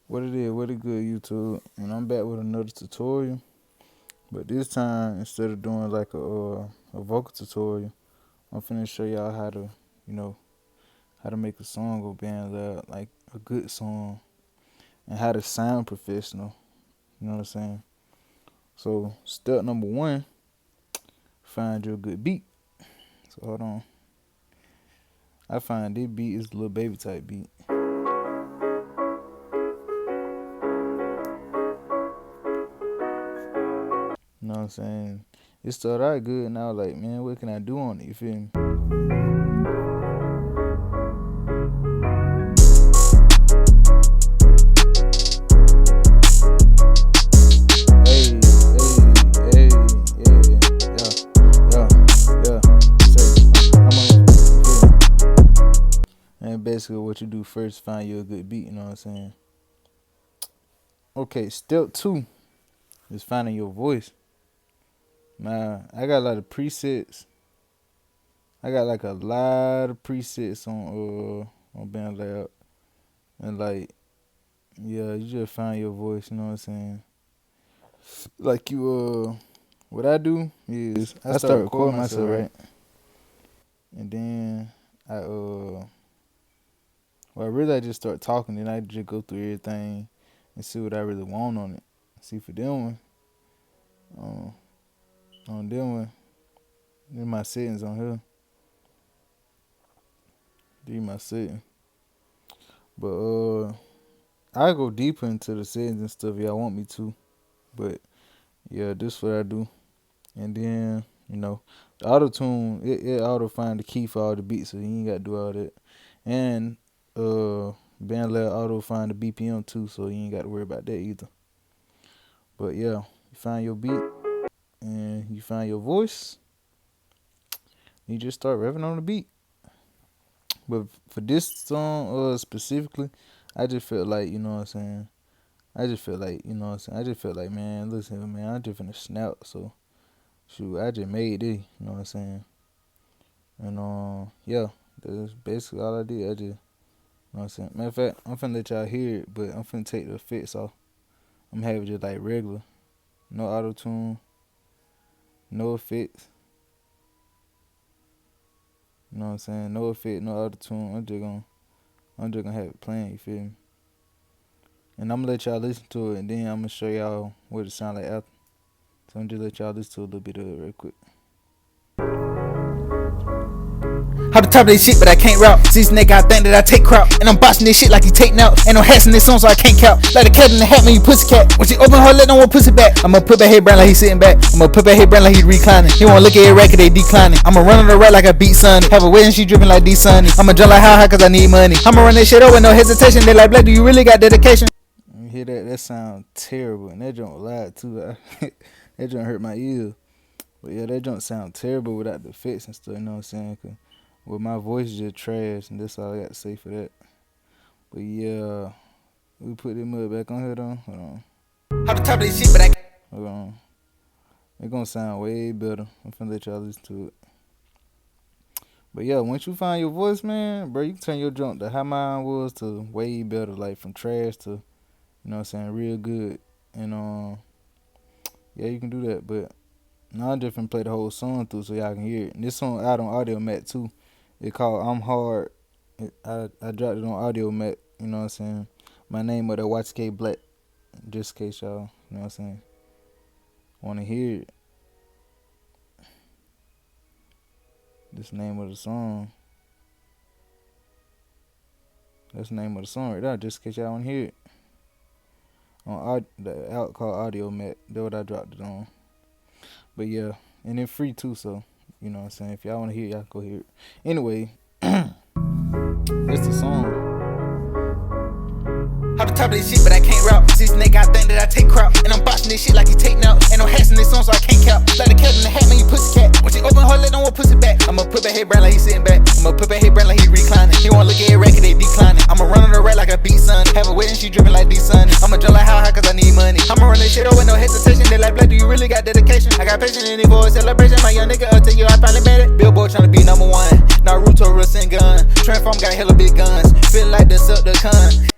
What it is, what it good, YouTube? And I'm back with another tutorial. But this time, instead of doing like a vocal tutorial, I'm finna show y'all how to, you know, how to make a song with Bandlab, like a good song, and how to sound professional. You know what I'm saying? So step number one, find your good beat. So hold on. I find this beat is a little baby type beat. You know what I'm saying? It started out good, and I was like, man, what can I do on it? You feel me? Hey, hey, yeah. Say, I'm on. And basically, what you do first, find you a good beat. You know what I'm saying? Okay, step two is finding your voice. Now, I got a lot of presets. I got like a lot of presets on Bandlab, and like, yeah, you just find your voice. You know what I'm saying? Like what I do is I start recording myself, right? And then I just start talking. Then I just go through everything and see what I really want on it. See for them one, on them one, then my settings on here. These my settings. But I go deeper into the settings and stuff if y'all want me to. But yeah, this what I do. And then, the auto tune, it auto find the key for all the beats, so you ain't gotta do all that. And Bandlab auto find the BPM too, so you ain't gotta worry about that either. But yeah, you find your beat and you find your voice, you just start rapping on the beat. But for this song specifically, I just felt like, you know what I'm saying, I just felt like, man, listen, man, I'm just finna snap, so shoot, I just made it, you know what I'm saying? And yeah, that's basically all I did. I just, you know what I'm saying? Matter of fact, I'm finna let y'all hear it, but I'm finna take the effects off. I'm having just like regular, no auto tune, no effects. You know what I'm saying? No effect, no auto tune. I'm just gonna have it playing. You feel me? And I'm gonna let y'all listen to it, and then I'm gonna show y'all what it sound like after. So I'm just let y'all listen to a little bit of it real quick. How the top of this shit, but I can't rap. See this nigga, I think that I take crap. And I'm bossing this shit like he take out. Ain't no hats in this song, so I can't count. Like the cat in the hat, man, you pussycat. When she open her, let no one pussy back. I'ma put back head brand like he sitting back. I'ma put back head brand like he reclining. He wanna look at every record, they declining. I'ma run on the right like I beat Sonny. Have a wedding, she dripping like D Sunny. I'ma jump like how high, cause I need money. I'ma run that shit over, no hesitation. They like, Black, do you really got dedication? You hear that? That sound terrible. And that joint loud too. That joint hurt my ears. But yeah, that joint sound terrible without the effects and stuff, you know what I'm saying? Cause well, my voice is just trash, and that's all I got to say for that. But yeah, we put this mud back on here though. Hold on. How the top of this shit, but I Hold on. It's gonna sound way better. I'm finna let y'all listen to it. But yeah, once you find your voice, man, bro, you can turn your jump to how mine was to way better, like from trash to, you know what I'm saying, real good. And yeah, you can do that. But now I'm just finna play the whole song through so y'all can hear it. And this song out on Audio Mac too. It called I'm Hard. I dropped it on Audio Mac, you know what I'm saying? My name of the YTK Black, just in case y'all, you know what I'm saying, want to hear it. This name of the song. That's the name of the song right there, just in case y'all want to hear it. On the out called Audio Mac, that's what I dropped it on. But yeah, and it's free too, so you know what I'm saying. If y'all want to hear it, y'all go hear it. Anyway, that's the song. How the top of this shit, but I can't rap. See this nigga, I think that I take crap. And I'm bossing this shit like he take out. Ain't no hats in this song, so I can't count. Like the cat in the hat, man, you pussycat. When she open her, let no one pussy back. I'ma put back head brand like he sitting back. I'ma put back head brand like he reclining. He wanna look at every record, they declining. I'ma run on the right like I beat Sonny. Have a wedding, she dripping like D Sunny. I'ma jump like how high, cause I need money. I'ma run this shit over, no hesitation. They like, Black, do you really got dedication? I got patience in the voice, celebration. My young nigga, I'll tell you, I finally made it. Billboard tryna be number one. Naruto, Russ and gun. Transform got hella big guns. Feel like the suck the con.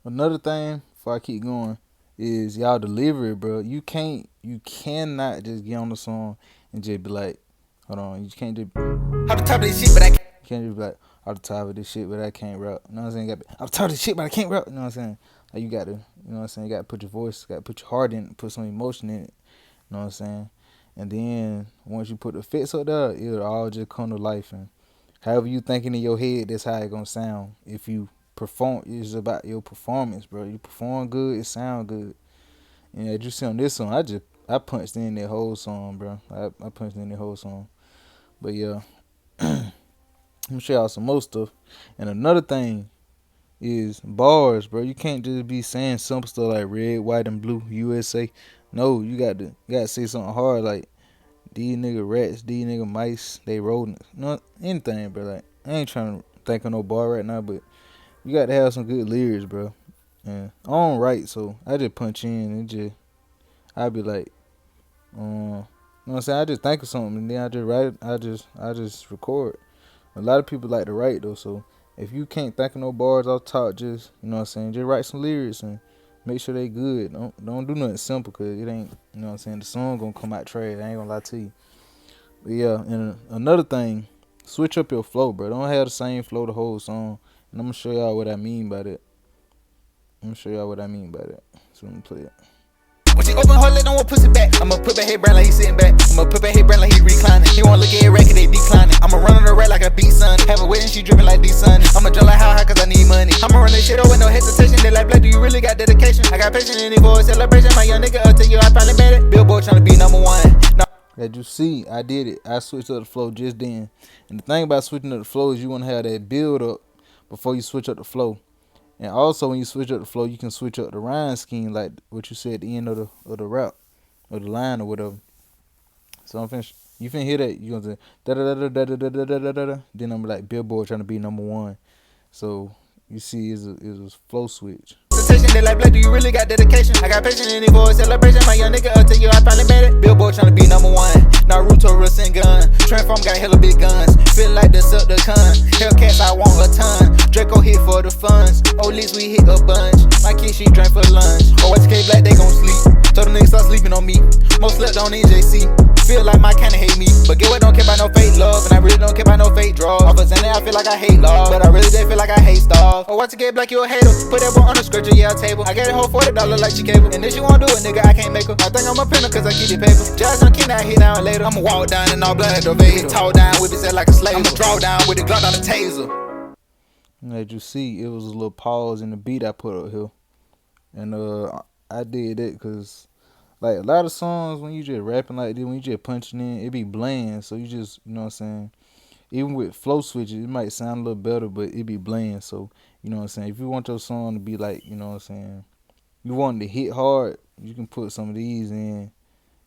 Another thing, before I keep going, is y'all delivery, bro. You cannot just get on the song and just be like, hold on, you can't just. On the top of this shit, but I can't. You can't just be like, off the top of this shit, but I can't rap. You know what I'm saying? You got off the top of this shit, but I can't rap. You know what I'm saying? Like you got to, you know what I'm saying? You got to put your voice, got to put your heart in it, put some emotion in it. You know what I'm saying? And then once you put the fits up there, it'll all just come to life. And however you thinking in your head, that's how it gonna sound. If you perform, it's about your performance, bro. You perform good, it sound good. And as you see on this song, I punched in that whole song, bro. I punched in that whole song. But yeah, I'm gonna show y'all some more stuff. And another thing is bars, bro. You can't just be saying simple stuff like red, white, and blue USA. No, you gotta say something hard like these nigga rats, these nigga mice, they rodents. No anything, bro. Like I ain't trying to think of no bar right now, but you got to have some good lyrics, bro. And I don't write, so I just punch in and just I be like, you know what I'm saying? I just think of something and then I just write it. I just record. A lot of people like to write though, so if you can't think of no bars off top, just you know what I'm saying, just write some lyrics and make sure they good. Don't do nothing simple, cause it ain't, you know what I'm saying, the song gonna come out trash. I ain't gonna lie to you. But yeah, and another thing, switch up your flow, bro. Don't have the same flow the whole song. And I'm gonna show y'all what I mean by that. So let me play it. When she open her leg, don't want pussy back. I'ma put back head brand like he sitting back. I'ma put back head brand like he reclining. He wanna look at it record, they declining. I'ma run on the rat like a beat son. Have a wedding, she dripping like these sun. I'ma jump like how high cause I need money. I'ma run this shit over with no hesitation. They like, black, do you really got dedication? I got patience in the voice celebration. My young nigga, I'll tell you I finally made it. Billboard tryna be number one. No. As you see, I did it. I switched up the flow just then. And the thing about switching up the flow is you wanna have that build up before you switch up the flow. And also when you switch up the flow, you can switch up the rhyme scheme like what you said at the end of the rap or the line or whatever. So I'm finished. You finna hear that? You gonna say da da da da da da da da da da da. Then I'm like Billboard trying to be number one. So you see, it's a flow switch. They like, black, do you really got dedication? I got patience in the voice celebration. My young nigga, I'll tell you I finally made it. Billboard tryna be number one. Naruto, Russ and gun. Transform got hella big guns. Feel like the suck the con. Hellcats, I want a ton. Draco hit for the funds. Olis, we hit a bunch. My kid, she drank for lunch. Oh, what's K Black, they gon' sleep. Told them niggas start sleeping on me. Most slept on NJC. Feel like my kinda hate me. But get what, don't care about no fake love. And I really don't care about no fake draws. Off of Sunday, I feel like I hate love. But I really did feel like I hate stars. Oh, what's K Black, you a hater. Put that boy on the scripture, yeah, table. I get a whole $40 like she cable. And if you wanna do it, nigga, I can't make her. I think I'm a pinner cause I keep the paper. Just on kid now, hit down later. I'ma walk down in all blood at the Vader. Tall down, whip his head like a slave. I'ma draw down with the Glock on the taser. As you see, it was a little pause in the beat I put up here. And I did that because like a lot of songs when you just rapping like this, when you just punching in, it be bland. So you just, you know what I'm saying? Even with flow switches, it might sound a little better, but it be bland. So, you know what I'm saying? If you want your song to be like, you know what I'm saying, you want it to hit hard, you can put some of these in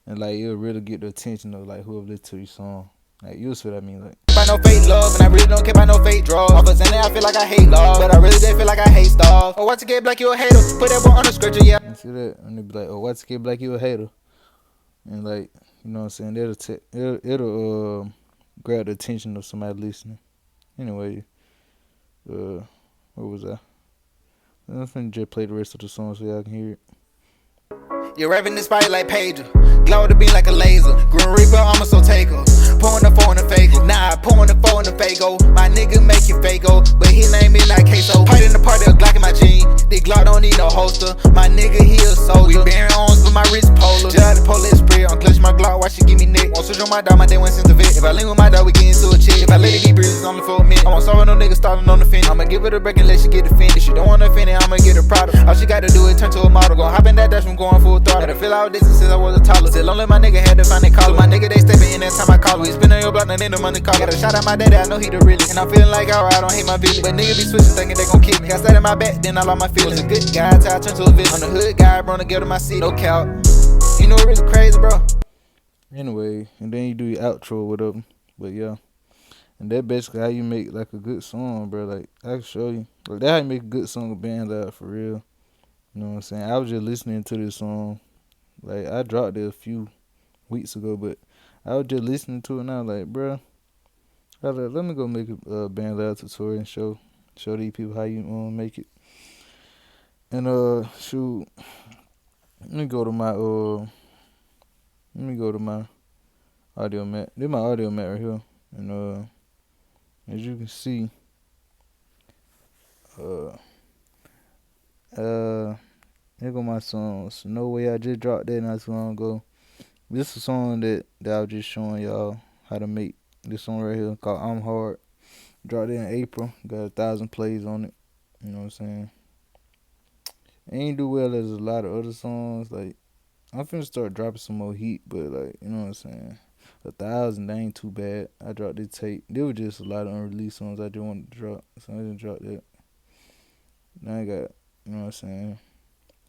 and like it'll really get the attention of like whoever listen to your song. Like you'll see what I mean, like about no fake love, and I really don't care about no fake draws. Off of Sunday, I feel like I hate love, but I really did feel like I hate stars. Oh, what's a Black, you a hater? Put that boy on the scripture, yeah. You see that? And they be like, oh, what's a Black, you a hater? And like, you know what I'm saying, it'll grab the attention of somebody listening. Anyway, what was I? I'm finna just play the rest of the song so y'all can hear it. You're rapping this fight like Pager. Glow the beam like a laser. Grim Reaper, I'ma so take her. Pouring the 4 in the Fago. Nah, pouring the 4 in the Fago. My nigga make it Fago, but his name is not Queso. Part in the party, a Glock in my jean. The Glock don't need no holster. My nigga, he a soldier. We bearing arms with my wrist polar. Judge the police spray. I'm clutching my Glock, watch she give me neck. Won't switch on my dog, my day went since the vet. If I lean with my dog, we get into a chick. If I let it deep breeze, it's only for a minute. I won't sorry no nigga starting on the finish. I'ma give it a break and let she get offended. She don't wanna finish, I'ma get her product. All she gotta do is turn to a model. Gon' hop in that dash from going full throttle. Gotta feel out distance since I was a toddler. Still only my nigga had to find a collar. My nigga, they stepping in that time I call. We spin on your block, and then the money call. Got a shot at my daddy, I know he the realest. And I'm feeling like alright, I don't hate my village. But nigga be switching, thinking they gon' kill me. Got stat in my back, then I lost my feelings. Was a good guy till I turned to a villain. I'm the hood guy, bro, to get to my seat. No count. You know what really crazy, bro? Anyway, and then you do your outro with them. But yeah. And that basically how you make like a good song, bro. Like I can show you. Like that how you make a good song with Bandlab for real. You know what I'm saying? I was just listening to this song. Like I dropped it a few weeks ago, but I was just listening to it now. Like, bro, let me go make a Bandlab tutorial and show these people how you make it. And shoot, let me go to my audio mat. This my audio mat right here. And as you can see, uh here go my songs. No Way, I just dropped that not too long ago. This is a song that I was just showing y'all how to make. This song right here called I'm Hard. Dropped it in April. Got 1,000 plays on it. You know what I'm saying? It ain't do well as a lot of other songs. Like, I'm finna start dropping some more heat, but like, you know what I'm saying? 1,000, that ain't too bad. I dropped this tape. There was just a lot of unreleased songs I just wanted to drop. So I just dropped that. Now I got, you know what I'm saying?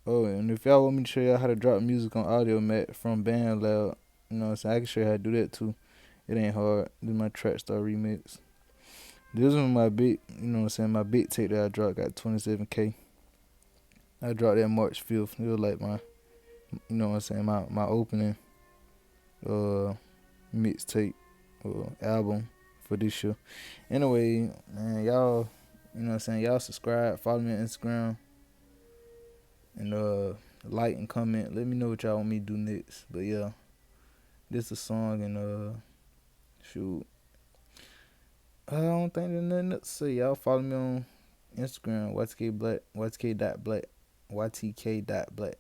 Oh, and if y'all want me to show y'all how to drop music on Audio Mat from Bandlab, you know what I'm saying? I can show you how to do that too. It ain't hard. This is my Track Star remix. This one my big, you know what I'm saying? My big tape that I dropped got 27K. I dropped that March 5th. It was like my, you know what I'm saying? My opening mixtape album for this year. Anyway, man, y'all, you know what I'm saying? Y'all subscribe, follow me on Instagram, and like and comment. Let me know what y'all want me to do next. But yeah, this is a song, and shoot, I don't think there's nothing else to say. Y'all follow me on Instagram, YTK YTK.black, YTK.black,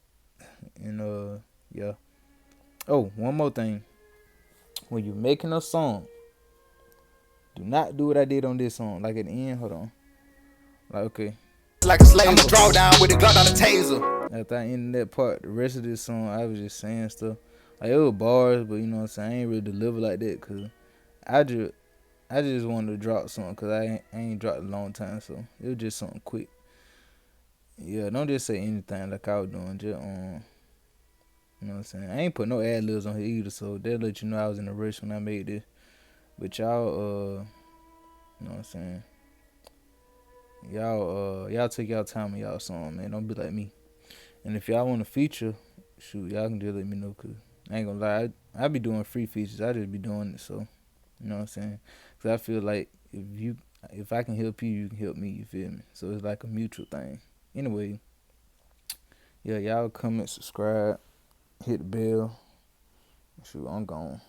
and yeah. Oh, one more thing. When you're making a song, do not do what I did on this song. Like at the end, hold on. Like, okay. Like a slave, I'ma draw down with the Glock on the taser. After I ended that part, the rest of this song, I was just saying stuff. Like, it was bars, but you know what I'm saying? I ain't really deliver like that because I just wanted to drop something because I ain't dropped in a long time. So it was just something quick. Yeah, don't just say anything like I was doing. Just, you know what I'm saying? I ain't put no ad libs on here either, so they'll let you know I was in a rush when I made this. But y'all, you know what I'm saying? Y'all take y'all time with y'all song, man. Don't be like me. And if y'all want a feature, shoot, y'all can just let me know, cause I ain't gonna lie, I be doing free features. I just be doing it, so you know what I'm saying? Cause I feel like if I can help you, you can help me. You feel me? So it's like a mutual thing. Anyway, yeah, y'all comment, subscribe, hit the bell. Shoot, I'm gone.